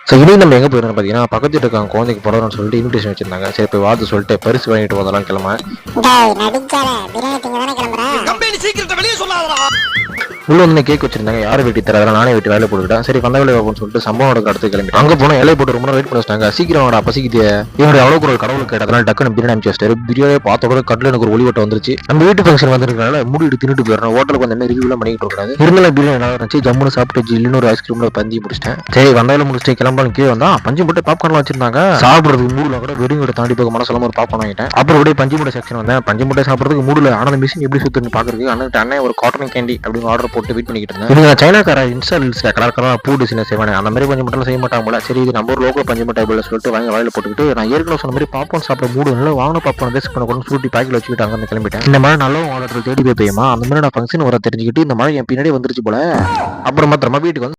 So இனி நம்ம எங்கே போயிருந்தோம் பார்த்தீங்கன்னா பக்கத்து இருக்காங்க குழந்தைக்கு போடணும்னு சொல்லிட்டு இன்விடேஷன் வச்சிருந்தாங்க. சரி போய் வாத்து சொல்லிட்டு பரிசு வாங்கிட்டு வந்தாலும் கிளம்ப உள்ள வந்து கேக் வச்சிருந்தாங்க. யாரை வெட்டி தர நானே வெட்டி வேலை போட்டுக்கிட்டேன். சரி வந்த வேலை பார்ப்போம்னு சொல்லிட்டு சம்பவம் நடக்க அடுத்து கிளம்பி அங்கே போனால் இலையை போட்டு ரொம்ப வெயிட் பண்ணி வச்சிட்டாங்க. சீக்கிரம் வாடா பசிக்குது என்னுடைய அவ்வளோ ஒரு கடவுள் கேட்டதுனால டக்குனு பிரியாணி அனுப்பிச்சு பிரியாணியை பார்த்தோட கட்டில் எனக்கு ஒரு ஒளிவட்டம் வந்துருச்சு. நம்ம வீட்டு ஃபங்க்ஷன் வந்திருக்கனால மூடிட்டு தின்னுட்டு போயிடணும். ஹோட்டலுக்கு வந்து ரிவ்யூலாம் பண்ணிட்டு இருக்காது. இருந்தாலும் பிரியாணி நல்லா இருந்துச்சு. ஜம்முன்னு சாப்பிட்டு ஜில்லுன்னு ஒரு ஐஸ்கிரீம்ல பந்தி முடிச்சிட்டேன். சரி வந்தாலும் முடிச்சுட்டு கிளம்பாலும் கீழே வந்தா பஞ்சு போட்டு பாப்கார்ன் வச்சிருந்தாங்க. சாப்பிடுறதுக்கு மூடுல கூட வெறும் தாண்டி போக மனசெல்லாம் ஒரு பாப்கார்ன் வாங்கிட்டேன். அப்புறம் அப்படியே பஞ்சு மூட்டை செக்ஷன் வந்தேன். பஞ்சு மூட்டை சாப்பிடுறதுக்கு மூடுல ஆனந்த மிஷின் எப்படி சுத்துன்னு பாக்குறதுக்கு அண்ணன் ஒரு காட்டன் கேண்டி அப்படின்னு ஆர்டர் போட்டு வெயிட் பண்ணிக்கிட்டு இருந்தேன். இவங்க சைனாக்கார இன்ஸ்டா கலர் பூ டிசைன் செய்வாங்க. அந்த மாதிரி பஞ்சு மட்டும் செய்ய மாட்டாங்க போல. சரி இது நம்ம ஒரு லோக்கல் பஞ்சு மிட்டாய் சொல்லிட்டு வாங்கி வாயில போட்டுக்கிட்டு நான் ஏற்கனவே சொன்ன மாதிரி பாப்கார்ன் சாப்பிட மூடு நல்லா வாங்கின பாப்கார்ன் வேஸ்ட் பண்ணக்கூடாது சூட்டி பாக்கெட் வச்சுக்கிட்டாங்க. அந்த கிளம்பிட்டேன். இந்த மாதிரி நல்ல ஆர்டர் தேடி போய் பெய்யுமா அந்த மாதிரி நான் ஃபங்க்ஷன் வர தெரிஞ்சுக்கிட்டு இந்த மாதிரி என் பின்னாடி வந்துருச்சு போல. அப்புறம் மாத்திரமா வீட்டுக்கு வந்து